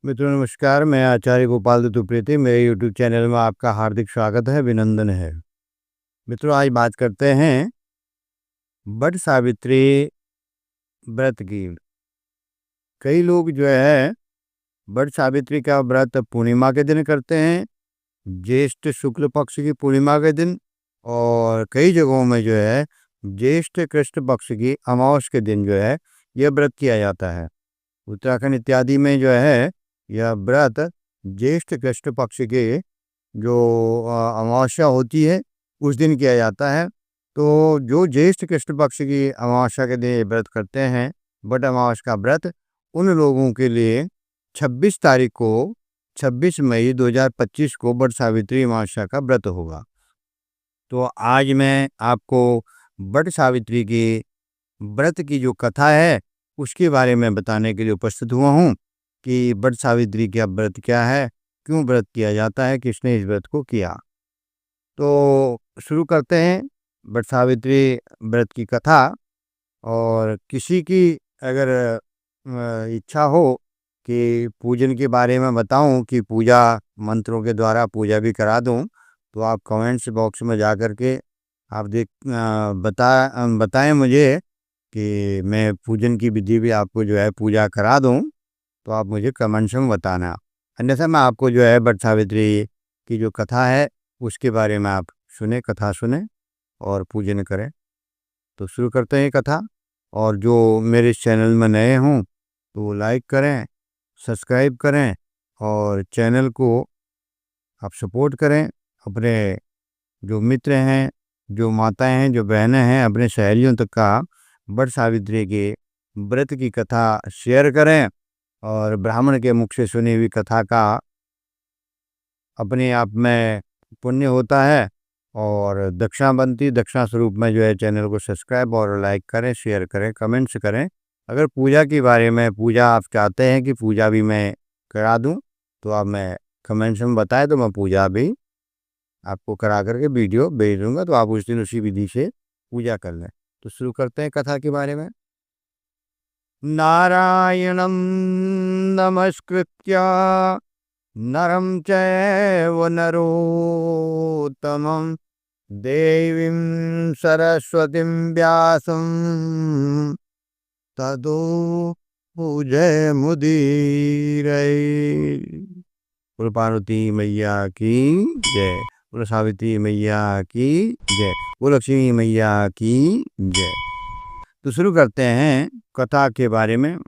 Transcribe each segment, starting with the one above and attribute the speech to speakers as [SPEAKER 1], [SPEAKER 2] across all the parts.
[SPEAKER 1] मित्रों नमस्कार, मैं आचार्य गोपाल दत्त उप्रेती। मेरे यूट्यूब चैनल में आपका हार्दिक स्वागत है, अभिनंदन है। मित्रों आज बात करते हैं वट सावित्री व्रत की। कई लोग जो है वट सावित्री का व्रत पूर्णिमा के दिन करते हैं, ज्येष्ठ शुक्ल पक्ष की पूर्णिमा के दिन, और कई जगहों में जो है ज्येष्ठ कृष्ण पक्ष की अमावस के दिन जो है यह व्रत किया जाता है। उत्तराखंड इत्यादि में जो है यह व्रत ज्येष्ठ कृष्ण पक्ष के जो अमावस्या होती है उस दिन किया जाता है। तो जो ज्येष्ठ कृष्ण पक्ष की अमावस्या के दिन ये व्रत करते हैं, वट अमावस का व्रत, उन लोगों के लिए 26 तारीख को 26 मई 2025 को वट सावित्री अमावस्या का व्रत होगा। तो आज मैं आपको वट सावित्री की व्रत की जो कथा है उसके बारे में बताने के लिए उपस्थित हुआ हूँ कि वट सावित्री का व्रत क्या है, क्यों व्रत किया जाता है, किसने इस व्रत को किया। तो शुरू करते हैं वट सावित्री व्रत की कथा। और किसी की अगर इच्छा हो कि पूजन के बारे में बताऊं, कि पूजा मंत्रों के द्वारा पूजा भी करा दूं, तो आप कमेंट्स बॉक्स में जा कर के आप बताएं मुझे कि मैं पूजन की विधि भी आपको जो है पूजा करा दूं। तो आप मुझे कमेंट्स में बताना, अन्यथा मैं आपको जो है वट सावित्री की जो कथा है उसके बारे में आप कथा सुने और पूजन करें। तो शुरू करते हैं कथा। और जो मेरे चैनल में नए हों तो लाइक करें, सब्सक्राइब करें और चैनल को आप सपोर्ट करें। अपने जो मित्र हैं, जो माताएं हैं, जो बहनें हैं, अपने सहेलियों तक का वट सावित्री के व्रत की कथा शेयर करें। और ब्राह्मण के मुख से सुनी हुई कथा का अपने आप में पुण्य होता है। और दक्षिणा स्वरूप में जो है चैनल को सब्सक्राइब और लाइक करें, शेयर करें, कमेंट्स करें। अगर पूजा के बारे में पूजा आप चाहते हैं कि पूजा भी मैं करा दूं, तो आप मैं कमेंट्स में बताएं, तो मैं पूजा भी आपको करा करके वीडियो भेज दूंगा, तो आप उस दिन उसी विधि से पूजा कर लें। तो शुरू करते हैं कथा के बारे में। नारायणं नमस्कृत्य नरं चैव नरोत्तमं देवीं सरस्वतीं व्यासं ततो जयमुदीरये। बोलो पार्वती मैया की जय, बोलो सावित्री मैया की जय, बोलो लक्ष्मी मैया की जय। तो शुरू करते हैं कथा के बारे में।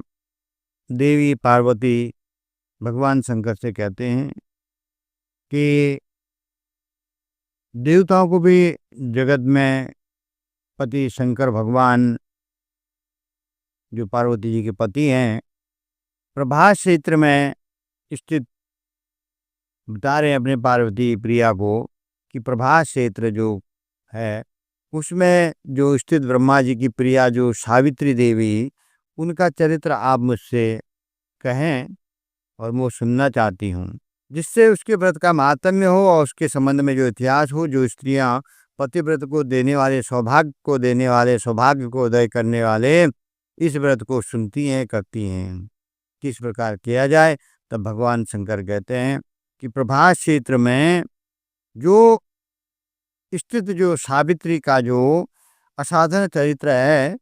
[SPEAKER 1] देवी पार्वती भगवान शंकर से कहते हैं कि देवताओं को भी जगत में पति शंकर भगवान जो पार्वती जी के पति हैं, प्रभास क्षेत्र में स्थित बता रहे हैं अपने पार्वती प्रिया को कि प्रभास क्षेत्र जो है उसमें जो स्थित ब्रह्मा जी की प्रिया जो सावित्री देवी, उनका चरित्र आप मुझसे कहें और मैं सुनना चाहती हूँ, जिससे उसके व्रत का महात्म्य हो और उसके संबंध में जो इतिहास हो। जो स्त्रियां पतिव्रत को देने वाले, सौभाग्य को उदय करने वाले इस व्रत को सुनती हैं, करती हैं, किस प्रकार किया जाए। तब भगवान शंकर कहते हैं कि प्रभास क्षेत्र में जो स्थित जो सावित्री का जो असाधारण चरित्र है,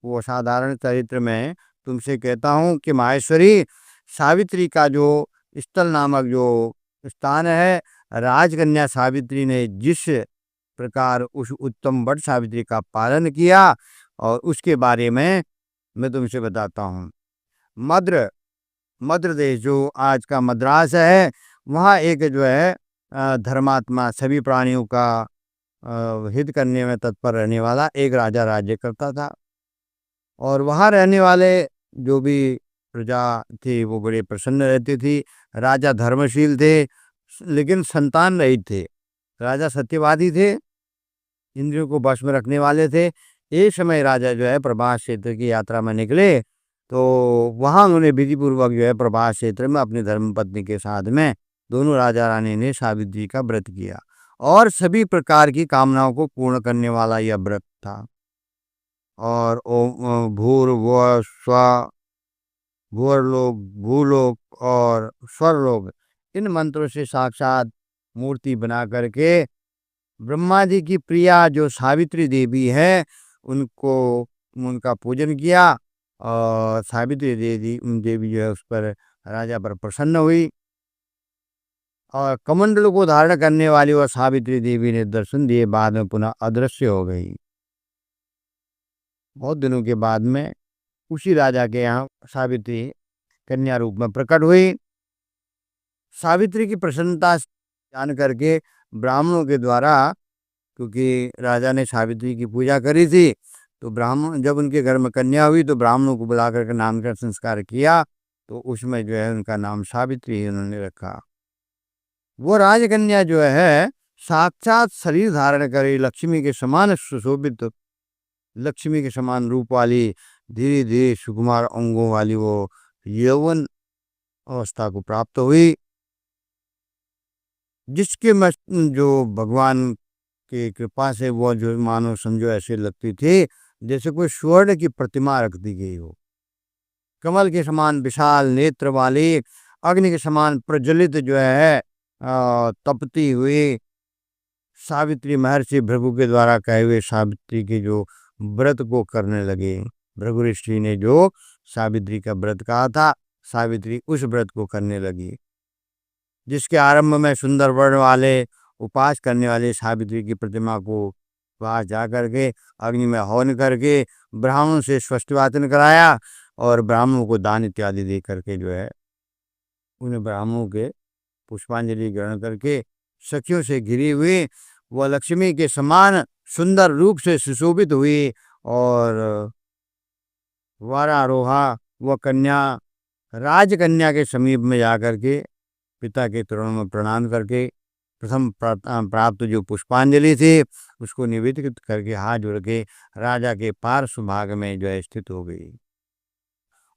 [SPEAKER 1] वो असाधारण चरित्र में तुमसे कहता हूँ कि माहेश्वरी, सावित्री का जो स्थल नामक जो स्थान है, राजकन्या सावित्री ने जिस प्रकार उस उत्तम वट सावित्री का पालन किया, और उसके बारे में मैं तुमसे बताता हूँ। मद्र देश जो आज का मद्रास है, वहाँ एक जो है धर्मात्मा, सभी प्राणियों का हित करने में तत्पर रहने वाला एक राजा राज्य करता था। और वहाँ रहने वाले जो भी प्रजा थी वो बड़े प्रसन्न रहती थी। राजा धर्मशील थे लेकिन संतान रहित थे। राजा सत्यवादी थे, इंद्रियों को वश में रखने वाले थे। एक समय राजा जो है प्रभास क्षेत्र की यात्रा में निकले, तो वहाँ उन्होंने विधिपूर्वक जो है प्रभास क्षेत्र में अपनी धर्मपत्नी के साथ में दोनों राजा रानी ने सावित्री का व्रत किया। और सभी प्रकार की कामनाओं को पूर्ण करने वाला यह व्रत था। और भूर्भुवः स्वः, भूलोक, भूलोक और स्वर लोग, इन मंत्रों से साक्षात मूर्ति बना करके ब्रह्मा जी की प्रिया जो सावित्री देवी है, उनको उनका पूजन किया। और सावित्री देवी देवी जो है उस पर राजा पर प्रसन्न हुई, और कमंडल को धारण करने वाली वह सावित्री देवी ने दर्शन दिए, बाद में पुनः अदृश्य हो गई। बहुत दिनों के बाद में उसी राजा के यहाँ सावित्री कन्या रूप में प्रकट हुई। सावित्री की प्रसन्नता जान करके ब्राह्मणों के द्वारा, क्योंकि राजा ने सावित्री की पूजा करी थी, तो ब्राह्मण जब उनके घर में कन्या हुई तो ब्राह्मणों को बुला करके नामकरण संस्कार किया, तो उसमें जो है उनका नाम सावित्री ही उन्होंने रखा। वो राजकन्या जो है साक्षात शरीर धारण करे लक्ष्मी के समान सुशोभित, लक्ष्मी के समान रूप वाली, धीरे धीरे सुकुमार अंगों वाली वो यौवन अवस्था को प्राप्त हुई, जिसके जो भगवान की कृपा से वो जो मानो समझो ऐसे लगती थी जैसे कोई स्वर्ण की प्रतिमा रख दी गई हो। कमल के समान विशाल नेत्र वाली, अग्नि के समान प्रज्वलित जो है तपती हुई सावित्री महर्षि भृगु के द्वारा कहे हुए सावित्री के जो व्रत को करने लगे। भृगु ऋषि ने जो सावित्री का व्रत कहा था, सावित्री उस व्रत को करने लगी, जिसके आरंभ में सुंदर वर्ण वाले उपास करने वाले सावित्री की प्रतिमा को पास जा करके अग्नि में हवन करके ब्राह्मणों से स्वस्तिवाचन कराया, और ब्राह्मणों को दान इत्यादि दे करके जो है उन्हें ब्राह्मणों के पुष्पांजलि ग्रहण करके सखियों से घिरी हुई वह लक्ष्मी के समान सुंदर रूप से सुशोभित हुई, और वारारोहा वह कन्या राजकन्या के समीप में जाकर के पिता के चरणों में प्रणाम करके प्रथम प्राप्त जो पुष्पांजलि थी उसको निवेदित करके हाथ जोड़ के राजा के पार्श्व भाग में जो है स्थित हो गई।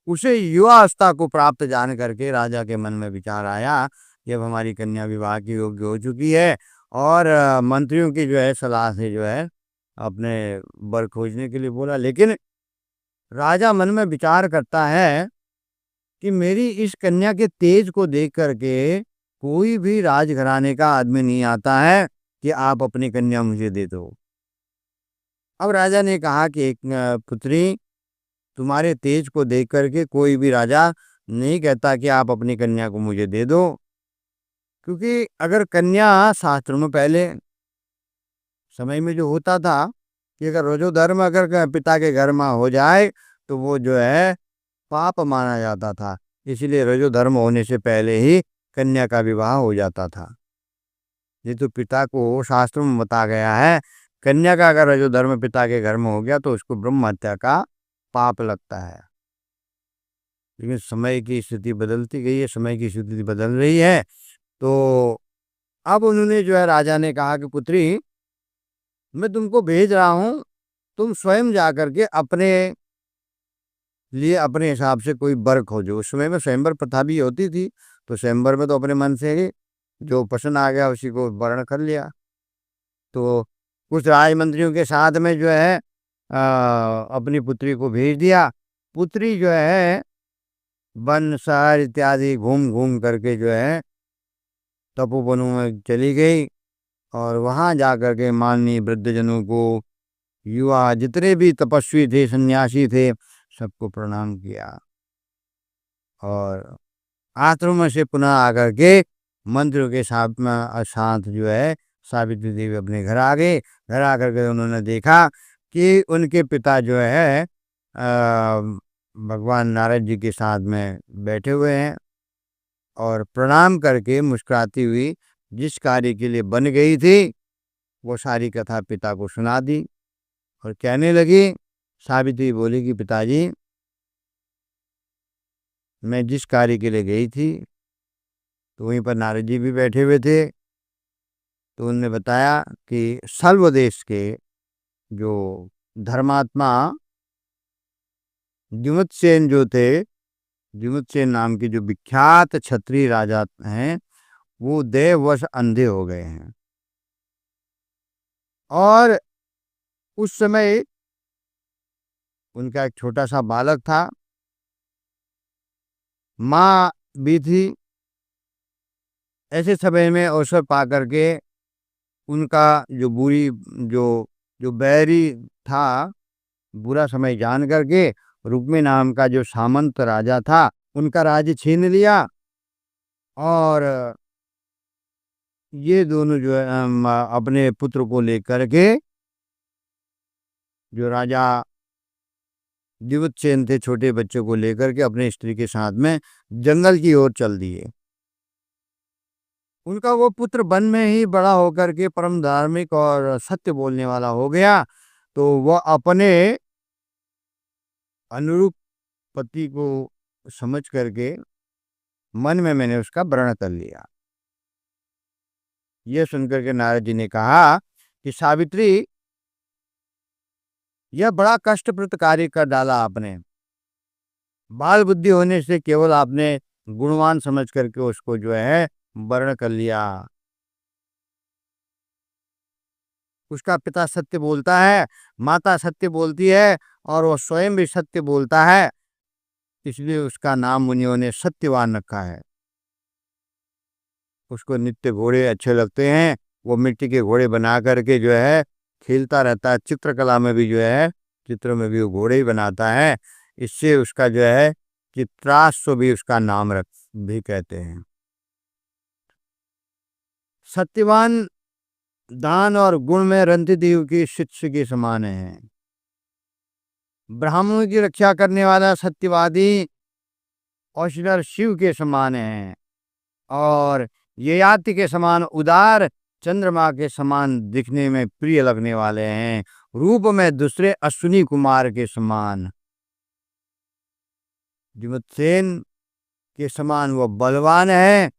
[SPEAKER 1] उसे युवावस्था को प्राप्त जान करके राजा के मन में विचार आया कि अब हमारी कन्या विवाह की योग्य हो चुकी है, और मंत्रियों की जो है सलाह से जो है अपने वर खोजने के लिए बोला। लेकिन राजा मन में विचार करता है कि मेरी इस कन्या के तेज को देख करके कोई भी राजघराने का आदमी नहीं आता है कि आप अपनी कन्या मुझे दे दो। अब राजा ने कहा कि एक पुत्री, तुम्हारे तेज को देख करके कोई भी राजा नहीं कहता कि आप अपनी कन्या को मुझे दे दो, क्योंकि अगर कन्या शास्त्रों में पहले समय में जो होता था कि अगर रजोधर्म अगर पिता के घर में हो जाए तो वो जो है पाप माना जाता था, इसलिए रजोधर्म होने से पहले ही कन्या का विवाह हो जाता था। ये तो पिता को शास्त्रों में बता गया है, कन्या का अगर रजोधर्म पिता के घर में हो गया तो उसको ब्रह्म हत्या का पाप लगता है। लेकिन समय की स्थिति बदलती गई है, समय की स्थिति बदल रही है, तो अब उन्होंने जो है राजा ने कहा कि पुत्री, मैं तुमको भेज रहा हूं, तुम स्वयं जाकर के अपने लिए अपने हिसाब से कोई वर खोजो। उस समय में स्वयंवर प्रथा भी होती थी, तो स्वयंवर में तो अपने मन से ही जो पसंद आ गया उसी को वर्ण कर लिया। तो कुछ राजमंत्रियों के साथ में जो है अपनी पुत्री को भेज दिया। पुत्री जो है वन शहर इत्यादि घूम घूम करके जो है तपोवनों में चली गई, और वहाँ जा कर के माननीय वृद्धजनों को, युवा जितने भी तपस्वी थे, सन्यासी थे, सबको प्रणाम किया, और आश्रम से पुनः आकर के मंत्रियों के साथ में साथ जो है सावित्री देवी अपने घर आ गए। घर आकर के उन्होंने देखा कि उनके पिता जो है भगवान नारद जी के साथ में बैठे हुए हैं, और प्रणाम करके मुस्कुराती हुई जिस कार्य के लिए बन गई थी वो सारी कथा पिता को सुना दी, और कहने लगी, सावित्री बोली कि पिताजी, मैं जिस कार्य के लिए गई थी तो वहीं पर नारद जी भी बैठे हुए थे, तो उन्होंने बताया कि सल्व देश के जो धर्मात्मा द्युमत्सेन जो थे, द्युमत्सेन नाम के जो विख्यात क्षत्रिय राजा हैं, वो देववश अंधे हो गए हैं, और उस समय उनका एक छोटा सा बालक था, माँ भी थी, ऐसे समय में अवसर पा करके उनका जो बुरी जो जो बैरी था, बुरा समय जान करके रुक्मी नाम का जो सामंत राजा था, उनका राज्य छीन लिया। और ये दोनों जो है अपने पुत्र को लेकर के, जो राजा दिवुतसेन थे, छोटे बच्चे को लेकर के अपने स्त्री के साथ में जंगल की ओर चल दिए। उनका वो पुत्र वन में ही बड़ा होकर के परम धार्मिक और सत्य बोलने वाला हो गया। तो वह अपने अनुरूप पति को समझ करके मन में मैंने उसका वर्ण कर लिया। यह सुनकर के नारद जी ने कहा कि सावित्री, यह बड़ा कष्टप्रद कार्य कर डाला आपने। बाल बुद्धि होने से केवल आपने गुणवान समझ करके उसको जो है वर्ण कर लिया। उसका पिता सत्य बोलता है, माता सत्य बोलती है, और वह स्वयं भी सत्य बोलता है, इसलिए उसका नाम मुनियों ने सत्यवान रखा है। उसको नित्य घोड़े अच्छे लगते हैं, वो मिट्टी के घोड़े बना करके जो है खेलता रहता है। चित्रकला में भी जो है, चित्र में भी वो घोड़े ही बनाता है। इससे उसका जो है चित्राश्व भी उसका नाम रख भी कहते हैं। सत्यवान दान और गुण में रंतिदेव की शिष्य के समान है। ब्राह्मणों की रक्षा करने वाला सत्यवादी औशधर शिव के समान है। और ययाति के समान उदार, चंद्रमा के समान दिखने में प्रिय लगने वाले हैं। रूप में दूसरे अश्विनी कुमार के समान, दिवतसेन के समान वह बलवान है,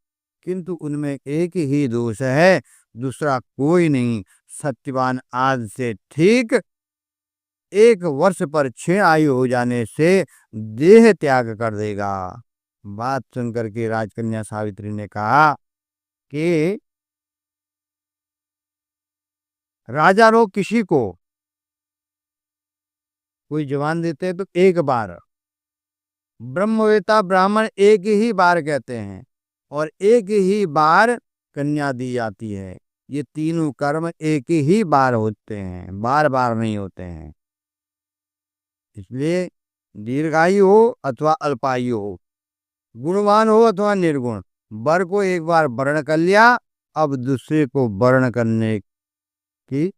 [SPEAKER 1] किंतु उनमें एक ही दोष है, दूसरा कोई नहीं। सत्यवान आज से ठीक 1 वर्ष पर 6 आयु हो जाने से देह त्याग कर देगा। बात सुनकर के राजकन्या सावित्री ने कहा कि राजा लोग किसी को कोई जवान देते हैं तो एक बार, ब्रह्मवेता ब्राह्मण एक ही बार कहते हैं, और एक ही बार कन्या दी जाती है। ये तीनों कर्म एक ही बार होते हैं, बार बार नहीं होते हैं। इसलिए दीर्घायु हो अथवा अल्पायु हो, गुणवान हो अथवा निर्गुण, वर को एक बार वर्ण कर लिया, अब दूसरे को वर्ण करने की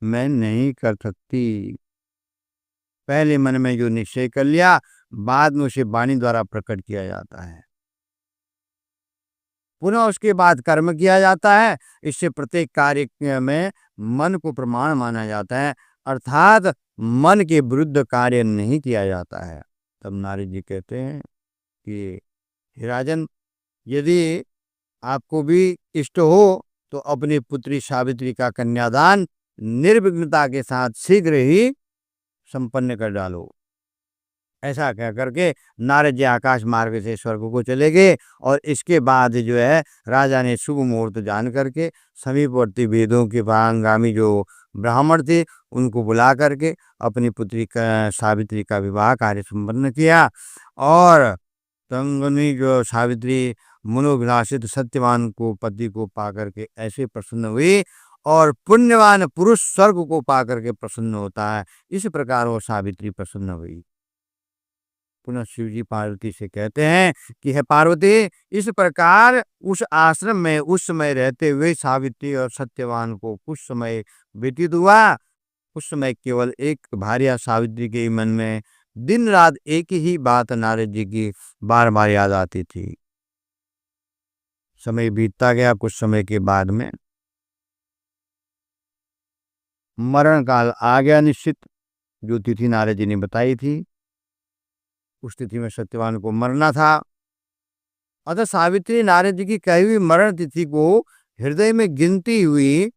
[SPEAKER 1] मैं नहीं कर सकती। पहले मन में जो निश्चय कर लिया, बाद में उसे वाणी द्वारा प्रकट किया जाता है, पुनः उसके बाद कर्म किया जाता है। इससे प्रत्येक कार्य में मन को प्रमाण माना जाता है, अर्थात मन के विरुद्ध कार्य नहीं किया जाता है। तब नारद जी कहते हैं कि हे राजन, यदि आपको भी इष्ट हो तो अपनी पुत्री सावित्री का कन्यादान निर्विघ्नता के साथ शीघ्र ही संपन्न कर डालो। ऐसा कह करके नारद जी आकाश मार्ग से स्वर्ग को चले गए। और इसके बाद जो है राजा ने शुभ मुहूर्त जान करके समीपवर्ती वेदों के पारंगामी जो ब्राह्मण थे, उनको बुला करके अपनी पुत्री का सावित्री का विवाह कार्य संपन्न किया। और तंगनी जो सावित्री मनोभिलाषित सत्यवान को पति को पा करके ऐसे प्रसन्न हुई, और पुण्यवान पुरुष स्वर्ग को पा करके प्रसन्न होता है, इस प्रकार वो सावित्री प्रसन्न हुई। पुनः शिव जी पार्वती से कहते हैं कि हे पार्वती, इस प्रकार उस आश्रम में उस समय रहते हुए सावित्री और सत्यवान को कुछ समय व्यतीत हुआ। उस समय केवल एक भार्या सावित्री के मन में दिन रात एक ही बात नारद जी की बार बार याद आती थी। समय बीतता गया। कुछ समय के बाद में मरण काल आ गया निश्चित, जो तिथि नारद जी ने बताई थी, उस तिथि में सत्यवान को मरना था। अतः सावित्री नारद जी की कही हुई मरण तिथि को हृदय में गिनती हुई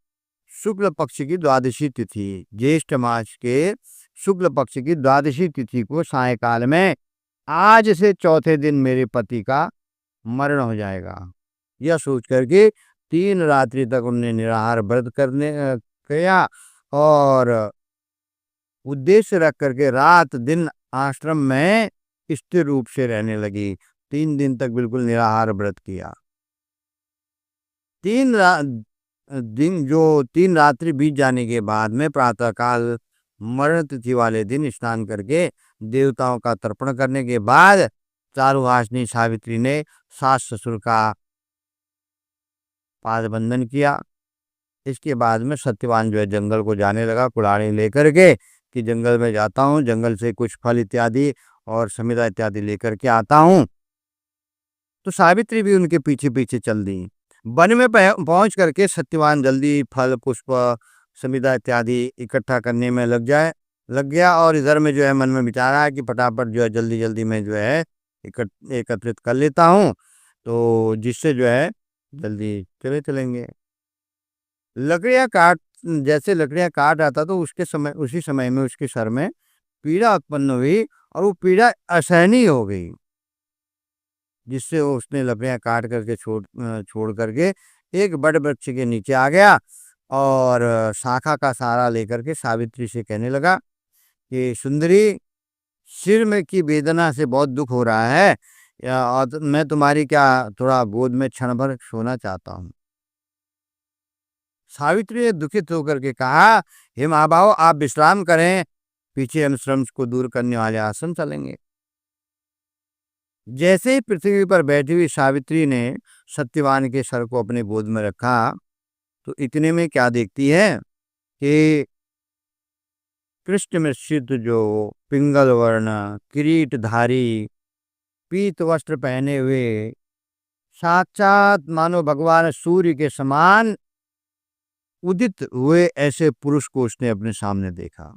[SPEAKER 1] शुक्ल पक्ष की द्वादशी तिथि, ज्येष्ठ मास के शुक्ल पक्ष की द्वादशी तिथि को सायकाल में, आज से चौथे दिन मेरे पति का मरण हो जाएगा, यह सोच करके 3 रात्रि तक उन्हें निराहार व्रत करने किया, और उद्देश्य रख करके रात दिन आश्रम में स्थिर रूप से रहने लगी। 3 दिन तक बिल्कुल निराहार व्रत किया। तीन रात्रि बीत जाने के बाद में प्रातःकाल मरण तिथि वाले दिन स्नान करके देवताओं का तर्पण करने के बाद चारुहासिनी सावित्री ने सास ससुर का पाद बंधन किया। इसके बाद में सत्यवान जो है जंगल को जाने लगा कुल्हाड़ी लेकर के, कि जंगल में जाता हूँ, जंगल से कुछ फल इत्यादि और समिधा इत्यादि लेकर के आता हूँ। तो सावित्री भी उनके पीछे पीछे चल दी। वन में पहुंच करके सत्यवान जल्दी फल पुष्प समिधा इत्यादि इकट्ठा करने में लग गया, और इधर में जो है मन में विचार आया कि फटाफट जो है जल्दी जल्दी में जो है एकत्रित कर लेता हूँ, तो जिससे जो है जल्दी चलेंगे। लकड़ियां काट जैसे लकड़ियां काट रहा था, तो उसी समय में उसके सर में पीड़ा उत्पन्न हुई, और वो पीड़ा असहनीय हो गई, जिससे वो उसने लकड़ियां काट करके छोड़ करके एक बड़े वृक्ष के नीचे आ गया, और शाखा का सहारा लेकर के सावित्री से कहने लगा कि सुंदरी, सिर में की वेदना से बहुत दुख हो रहा है, और मैं तुम्हारी क्या थोड़ा गोद में क्षण भर सोना चाहता हूँ। सावित्री ने दुखित होकर के कहा, हे महाभाव, आप विश्राम करें, पीछे हम श्रम को दूर करने वाले आश्रम चलेंगे। जैसे ही पृथ्वी पर बैठी हुई सावित्री ने सत्यवान के सर को अपने गोद में रखा, तो इतने में क्या देखती है कि कृष्ण मिश्रित जो पिंगल वर्ण किरीटधारी पीत वस्त्र पहने हुए साक्षात मानो भगवान सूर्य के समान उदित हुए ऐसे पुरुष को उसने अपने सामने देखा।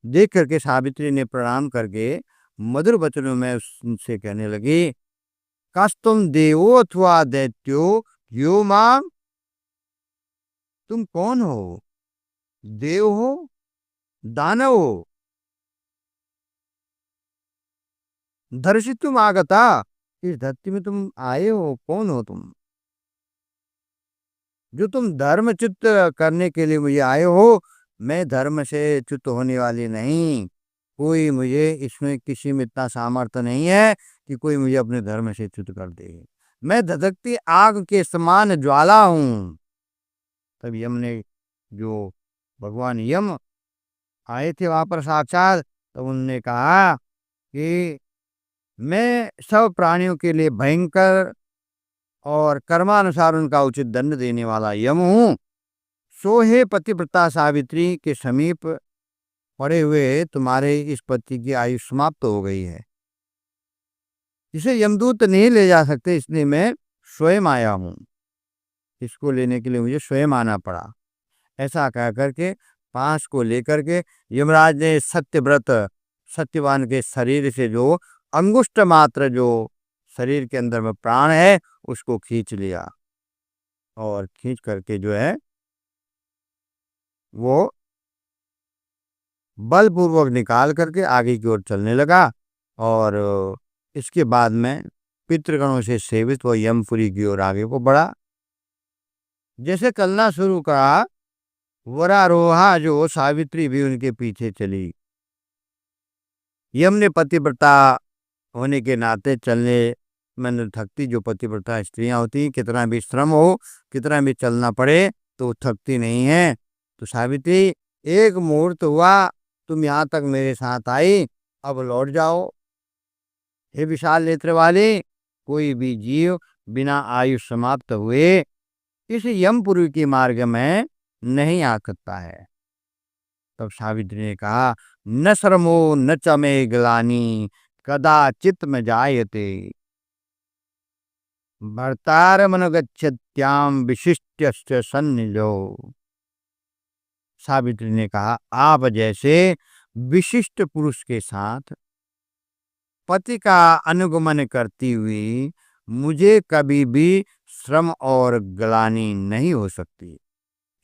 [SPEAKER 1] देख करके सावित्री ने प्रणाम करके मधुर वचनों में उससे कहने लगी, कस्तुम देवो अथवा दैत्यो यो माम, तुम कौन हो? देव हो, दानव हो? धर्षि तुम आगता, इस धरती में तुम आए हो, कौन हो तुम? जो तुम धर्मच्युत करने के लिए मुझे आए हो, मैं धर्म से च्युत होने वाली नहीं। कोई मुझे इसमें किसी में इतना सामर्थ्य नहीं है कि कोई मुझे अपने धर्म से च्युत कर दे। मैं धधकती आग के समान ज्वाला हूँ। तब यम ने, जो भगवान यम आए थे वहां पर साक्षात, तब उन्होंने कहा कि मैं सब प्राणियों के लिए भयंकर और कर्मानुसार उनका उचित दंड देने वाला यम हूँ। सो हे पतिव्रता सावित्री के समीप पड़े हुए तुम्हारे इस पति की आयु समाप्त हो गई है, इसे यमदूत नहीं ले जा सकते, इसलिए मैं स्वयं आया हूँ। इसको लेने के लिए मुझे स्वयं आना पड़ा। ऐसा कह करके पास को लेकर के यमराज ने सत्यव्रत सत्यवान के शरीर से जो अंगुष्ठ मात्र जो शरीर के अंदर में प्राण है उसको खींच लिया, और खींच करके जो है वो बलपूर्वक निकाल करके आगे की ओर चलने लगा, और इसके बाद में पितृगणों से सेवित वो यमपुरी की ओर आगे को बढ़ा। जैसे चलना शुरू करा, वरारोहा जो सावित्री भी उनके पीछे चली। यम ने पतिव्रता होने के नाते चलने में थकती जो पतिव्रता स्त्रियां होती, कितना भी श्रम हो, कितना भी चलना पड़े, तो थकती नहीं है। तो सावित्री, एक मुहूर्त हुआ तुम यहाँ तक मेरे साथ आई, अब लौट जाओ। हे विशाल नेत्र वाले, कोई भी जीव बिना आयु समाप्त हुए इस यमपुरी के मार्ग में नहीं आ सकता है। तब सावित्री ने कहा, न श्रमो न च मे ग्लानि कदाचित में जायते भर्तारमनुगच्छत्याम विशिष्टस्य सन्निजो। सावित्री ने कहा, आप जैसे विशिष्ट पुरुष के साथ पति का अनुगमन करती हुई मुझे कभी भी श्रम और ग्लानि नहीं हो सकती,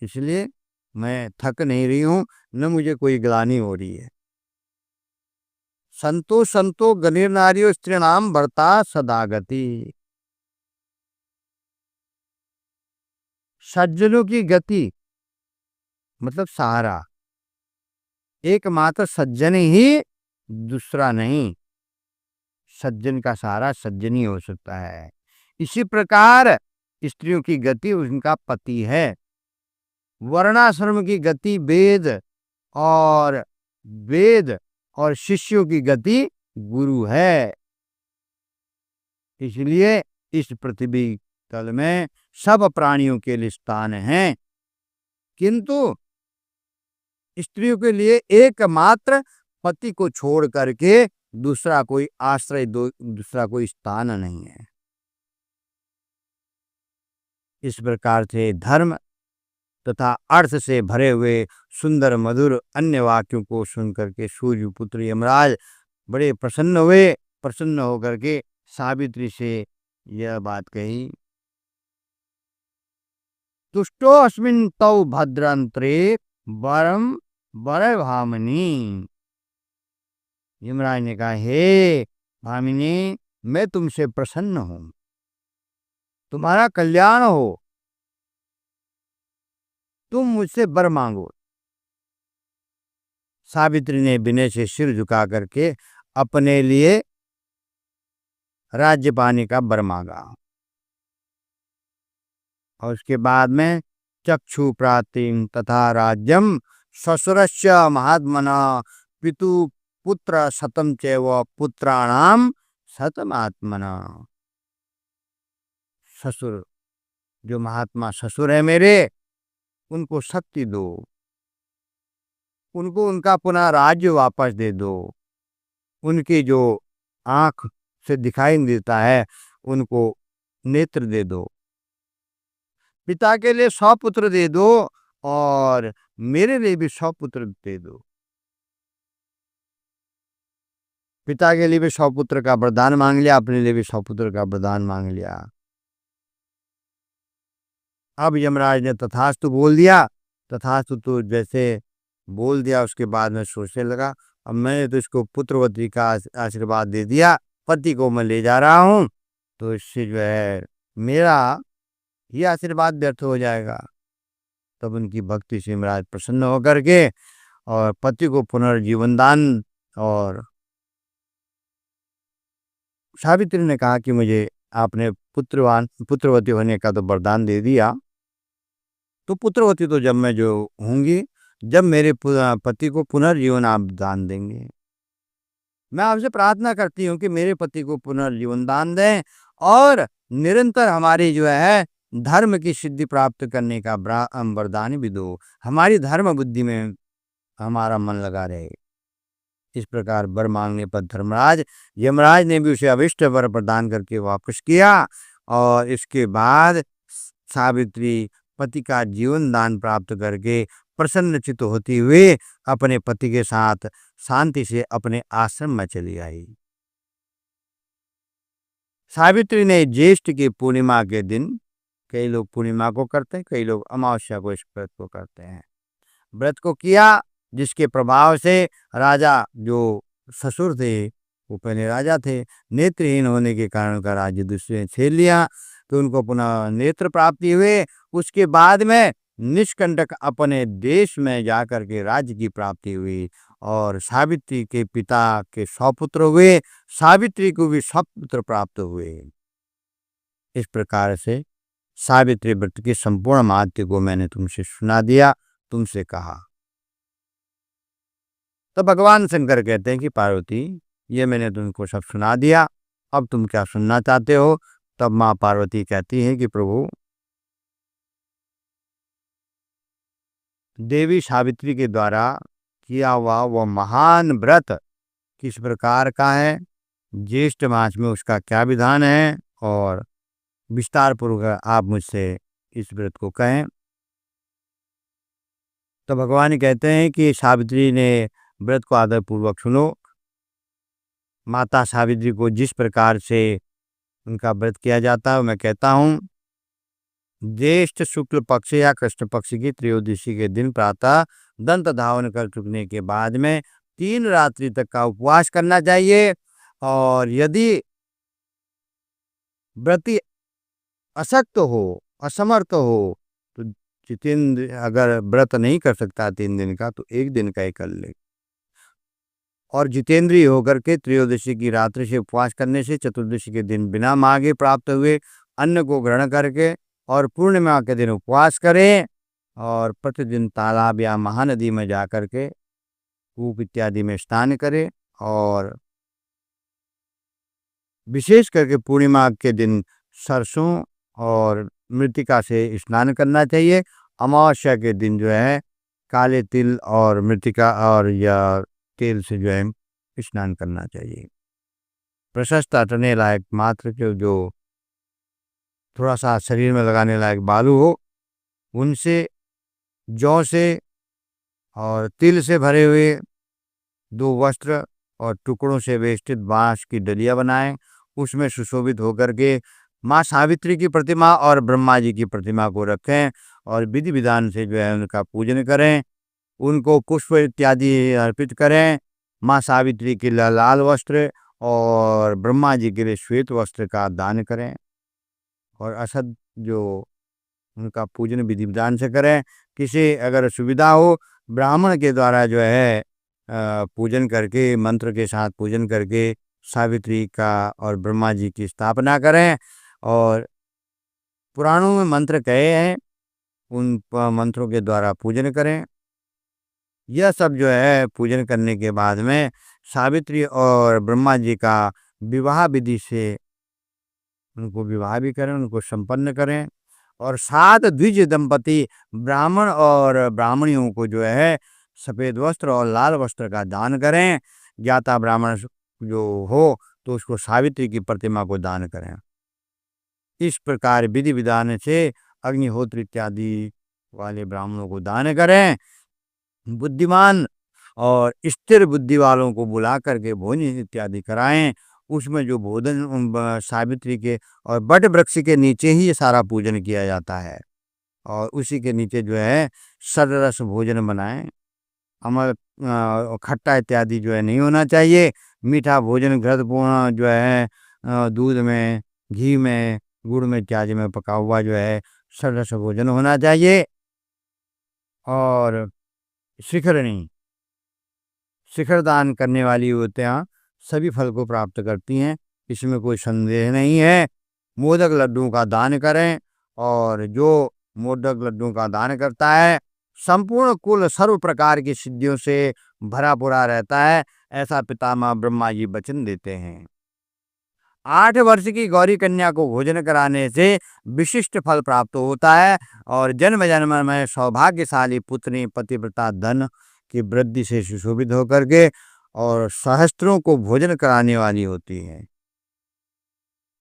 [SPEAKER 1] इसलिए मैं थक नहीं रही हूं, न मुझे कोई ग्लानि हो रही है। संतो संतो गणिर नारियो स्त्रीणाम भर्ता सदागति। सज्जनों की गति मतलब सहारा, एकमात्र सज्जन ही, दूसरा नहीं। सज्जन का सहारा सज्जन ही हो सकता है। इसी प्रकार स्त्रियों की गति उनका पति है, वर्णाश्रम की गति वेद, और वेद और शिष्यों की गति गुरु है। इसलिए इस पृथ्वी तल में सब प्राणियों के लिए स्थान है, किंतु स्त्रियों के लिए एकमात्र पति को छोड़ करके दूसरा कोई आश्रय, दूसरा कोई स्थान नहीं है। इस प्रकार से धर्म तथा अर्थ से भरे हुए सुंदर मधुर अन्य वाक्यों को सुनकर के सूर्यपुत्र यमराज बड़े प्रसन्न हुए। प्रसन्न होकर के सावित्री से यह बात कही, तुष्टो अस्मिन् तौ भद्रांतरे वरम वर भामिनी। यमराज ने कहा, हे भामिनी, मैं तुमसे प्रसन्न हूं, तुम्हारा कल्याण हो, तुम मुझसे वर मांगो। सावित्री ने विनय से सिर झुका करके अपने लिए राज्य पाने का वर मांगा, और उसके बाद में चक्षु प्राप्तिं तथा राज्यम ससुरस्य महात्मना पितु पुत्र शतम चैव पुत्राणाम शतमात्मना। ससुर, जो महात्मा ससुर है मेरे, उनको शक्ति दो, उनको उनका पुनः राज्य वापस दे दो, उनकी जो आंख से दिखाई नहीं देता है उनको नेत्र दे दो, पिता के लिए 100 पुत्र दे दो और मेरे लिए भी 100 पुत्र दे दो। पिता के लिए भी 100 पुत्र का वरदान मांग लिया, अपने लिए भी 100 पुत्र का वरदान मांग लिया। अब यमराज ने तथास्तु बोल दिया। तथास्तु तो जैसे बोल दिया, उसके बाद में सोचने लगा, अब मैंने तो इसको पुत्रवती का आशीर्वाद दे दिया, पति को मैं ले जा रहा हूं, तो इससे जो है मेरा ये आशीर्वाद व्यर्थ हो जाएगा। तब उनकी भक्ति से यमराज प्रसन्न होकर के और पति को पुनर्जीवन दान, और सावित्री ने कहा कि मुझे आपने पुत्रवती होने का तो वरदान दे दिया, तो पुत्रवती तो जब मैं जो होंगी, जब मेरे पति को पुनर्जीवन आप दान देंगे। मैं आपसे प्रार्थना करती हूँ कि मेरे पति को पुनर्जीवन दान दें और निरंतर हमारी जो है धर्म की सिद्धि प्राप्त करने का वरदान भी दो, हमारी धर्म बुद्धि में हमारा मन लगा रहे। इस प्रकार वर मांगने पर धर्मराज यमराज ने भी उसे अभिष्ट वर प्रदान करके वापस किया, और इसके बाद सावित्री पति का जीवन दान प्राप्त करके प्रसन्नचित्त होती हुए अपने पति के साथ शांति से अपने आश्रम में चली आई। सावित्री ने ज्येष्ठ की पूर्णिमा के दिन, कई लोग पूर्णिमा को करते हैं, कई लोग अमावस्या को इस व्रत को करते हैं, व्रत को किया, जिसके प्रभाव से राजा जो ससुर थे, वो पहले राजा थे, नेत्रहीन होने के कारण उनका राज्य दूसरे ने छीन लिया, तो उनको पुनः नेत्र प्राप्ति हुए। उसके बाद में निष्कंटक अपने देश में जाकर के राज्य की प्राप्ति हुई, और सावित्री के पिता के 100 पुत्र हुए, सावित्री को भी 100 पुत्र प्राप्त हुए। इस प्रकार से सावित्री व्रत की संपूर्ण महत्व को मैंने तुमसे सुना दिया, तुमसे कहा। तो भगवान शंकर कहते हैं कि पार्वती, ये मैंने तुमको सब सुना दिया, अब तुम क्या सुनना चाहते हो? तब माँ पार्वती कहती है कि प्रभु, देवी सावित्री के द्वारा किया हुआ वह महान व्रत किस प्रकार का है, ज्येष्ठ मास में उसका क्या विधान है, और विस्तार पूर्वक आप मुझसे इस व्रत को कहें। तो भगवान कहते हैं कि सावित्री ने व्रत को आदर पूर्वक सुनो। माता सावित्री को जिस प्रकार से उनका व्रत किया जाता है मैं कहता हूँ। ज्येष्ठ शुक्ल पक्ष या कृष्ण पक्ष की त्रयोदशी के दिन प्रातः दंत धावन कर चुकने के बाद में 3 रात्रि तक का उपवास करना चाहिए, और यदि व्रती अशक्त हो, असमर्थ हो, तो जितेंद्र अगर व्रत नहीं कर सकता 3 दिन का, तो 1 दिन का ही कर ले। और जितेंद्रिय होकर के त्रयोदशी की रात्रि से उपवास करने से चतुर्दशी के दिन बिना मांगे प्राप्त हुए अन्न को ग्रहण करके और पूर्णिमा के दिन उपवास करें और प्रतिदिन तालाब या महानदी में जा कर के कूप इत्यादि में स्नान करें। और विशेष करके पूर्णिमा के दिन सरसों और मृतिका से स्नान करना चाहिए। अमावस्या के दिन जो है काले तिल और मृतिका और या तेल से जो है स्नान करना चाहिए। प्रशस्त अटने लायक मात्र के जो थोड़ा सा शरीर में लगाने लायक बालू हो, उनसे, जौ से और तिल से भरे हुए 2 वस्त्र और टुकड़ों से वेष्टित बांस की डलिया बनाएं। उसमें सुशोभित होकर के माँ सावित्री की प्रतिमा और ब्रह्मा जी की प्रतिमा को रखें और विधि विधान से जो है उनका पूजन करें। उनको पुष्प इत्यादि अर्पित करें। माँ सावित्री के लिए लाल वस्त्र और ब्रह्मा जी के लिए श्वेत वस्त्र का दान करें और असद जो उनका पूजन विधि विधान से करें। किसी अगर सुविधा हो, ब्राह्मण के द्वारा जो है पूजन करके, मंत्र के साथ पूजन करके सावित्री का और ब्रह्मा जी की स्थापना करें। और पुराणों में मंत्र कहे हैं, उन मंत्रों के द्वारा पूजन करें। यह सब जो है पूजन करने के बाद में सावित्री और ब्रह्मा जी का विवाह विधि से उनको विवाह भी करें, उनको संपन्न करें। और 7 द्विज दंपति ब्राह्मण और ब्राह्मणियों को जो है सफ़ेद वस्त्र और लाल वस्त्र का दान करें। ज्ञाता ब्राह्मण जो हो तो उसको सावित्री की प्रतिमा को दान करें। इस प्रकार विधि विधान से अग्निहोत्र इत्यादि वाले ब्राह्मणों को दान करें। बुद्धिमान और स्थिर बुद्धि वालों को बुला करके भोजन इत्यादि कराएं। उसमें जो भोजन सावित्री के और बट वृक्ष के नीचे ही ये सारा पूजन किया जाता है और उसी के नीचे जो है सररस भोजन बनाएं। अमर खट्टा इत्यादि जो है नहीं होना चाहिए। मीठा भोजन घृतपूर्ण जो है दूध में, घी में, गुड़ में इत्यादि में पका हुआ जो है सररस भोजन होना चाहिए। और शिखरणी, शिखर दान करने वाली युवतियाँ सभी फल को प्राप्त करती हैं, इसमें कोई संदेह नहीं है। मोदक लड्डू का दान करें और जो मोदक लड्डू का दान करता है संपूर्ण कुल सर्व प्रकार की सिद्धियों से भरा पूरा रहता है, ऐसा पितामह ब्रह्मा जी वचन देते हैं। 8 वर्ष की गौरी कन्या को भोजन कराने से विशिष्ट फल प्राप्त होता है और जन्म जन्म में सौभाग्यशाली पुत्री पतिव्रता धन की वृद्धि से सुशोभित होकर के और सहस्त्रों को भोजन कराने वाली होती है।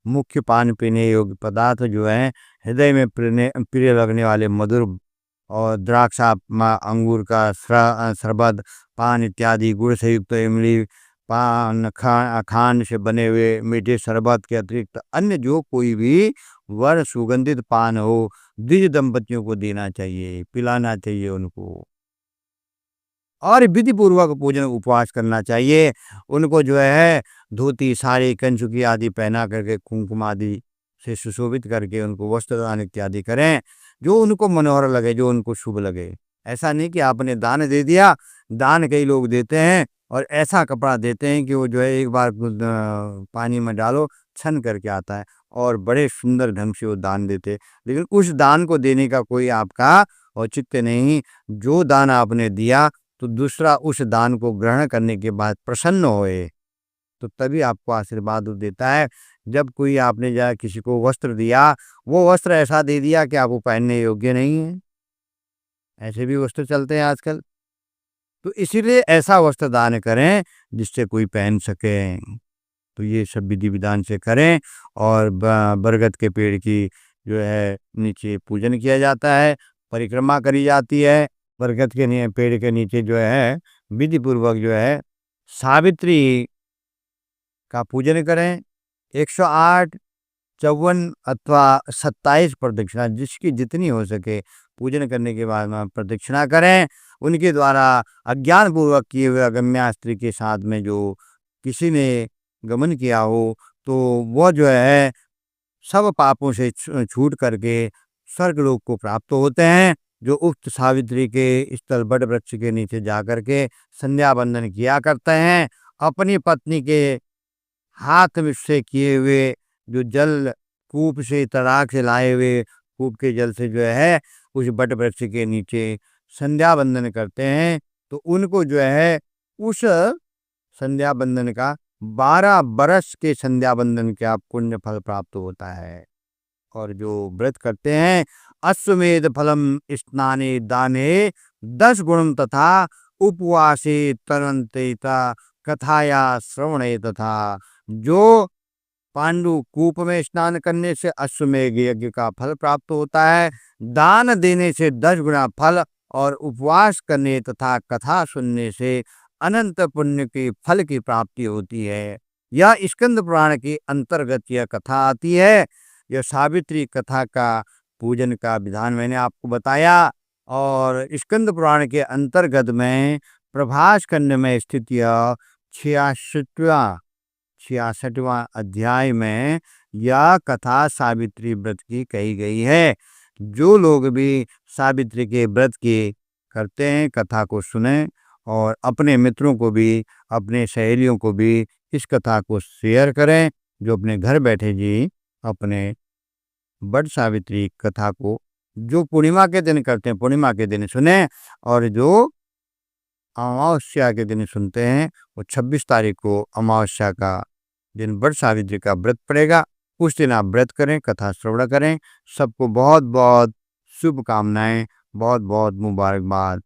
[SPEAKER 1] मुख्य पान पीने योग्य पदार्थ जो है हृदय में प्रिय लगने वाले मधुर और द्राक्षा, अंगूर का शरबत, पान इत्यादि, गुड़ से युक्त इमली, पान, खांड से बने हुए मीठे शरबत के अतिरिक्त अन्य जो कोई भी वर सुगंधित पान हो द्विज दंपतियों को देना चाहिए, पिलाना चाहिए उनको। और विधि पूर्वक पूजन उपवास करना चाहिए। उनको जो है धोती, साड़ी, कंचुकी आदि पहना करके कुंकुम आदि से सुशोभित करके उनको वस्त्रदान इत्यादि करें, जो उनको मनोहर लगे, जो उनको शुभ लगे। ऐसा नहीं कि आपने दान दे दिया। दान कई लोग देते हैं और ऐसा कपड़ा देते हैं कि वो जो है एक बार पानी में डालो छन करके आता है और बड़े सुंदर ढंग से वो दान देते, लेकिन उस दान को देने का कोई आपका औचित्य नहीं। जो दान आपने दिया तो दूसरा उस दान को ग्रहण करने के बाद प्रसन्न होए तो तभी आपको आशीर्वाद देता है। जब कोई आपने जा किसी को वस्त्र दिया, वो वस्त्र ऐसा दे दिया कि आप वो पहनने योग्य नहीं है, ऐसे भी वस्त्र चलते हैं आजकल। तो इसीलिए ऐसा वस्त्र दान करें जिससे कोई पहन सके। तो ये सब विधि विधान से करें। और बरगद के पेड़ की जो है नीचे पूजन किया जाता है, परिक्रमा करी जाती है। बरगद के पेड़ के नीचे जो है विधि पूर्वक जो है सावित्री का पूजन करें। 108, 54 अथवा 27 प्रदक्षिणा, जिसकी जितनी हो सके पूजन करने के बाद में प्रदक्षिणा करें। उनके द्वारा अज्ञान पूर्वक किए हुए अगम्या स्त्री के साथ में जो किसी ने गमन किया हो तो वह जो है सब पापों से छूट करके स्वर्गलोक को प्राप्त होते हैं। जो उक्त सावित्री के स्थल बट वृक्ष के नीचे जाकर के संध्या बंदन किया करते हैं, अपनी पत्नी के हाथ में से किए हुए जो जल कूप से तड़ाक से लाए हुए कूप के जल से जो है उस बट वृक्ष के नीचे संध्या बंदन करते हैं, तो उनको जो है उस संध्या बंदन का 12 बरस के संध्या बंदन का पुण्य फल प्राप्त होता है। और जो व्रत करते हैं, अश्वमेध फलम स्नाने दाने 10 गुणम तथा उपवासे तरंते कथाया श्रवणे तथा, जो पांडु कूप में स्नान करने से अश्वमेध यज्ञ का फल प्राप्त होता है, दान देने से 10 गुना फल, और उपवास करने तथा कथा सुनने से अनंत पुण्य के फल की प्राप्ति होती है। यह स्कंद पुराण के अंतर्गत यह कथा आती है। यह सावित्री कथा का पूजन का विधान मैंने आपको बताया। और स्कंद पुराण के अंतर्गत में प्रभास खंड में स्थित यह 66वां अध्याय में यह कथा सावित्री व्रत की कही गई है। जो लोग भी सावित्री के व्रत की करते हैं, कथा को सुने और अपने मित्रों को भी, अपने सहेलियों को भी इस कथा को शेयर करें। जो अपने घर बैठे जी अपने बट सावित्री कथा को जो पूर्णिमा के दिन करते हैं, पूर्णिमा के दिन सुने, और जो अमावस्या के दिन सुनते हैं, वो 26 तारीख को अमावस्या का दिन बट सावित्री का व्रत पड़ेगा। उस दिन आप व्रत करें, कथा श्रवण करें। सबको बहुत बहुत शुभकामनाएं, बहुत बहुत मुबारकबाद।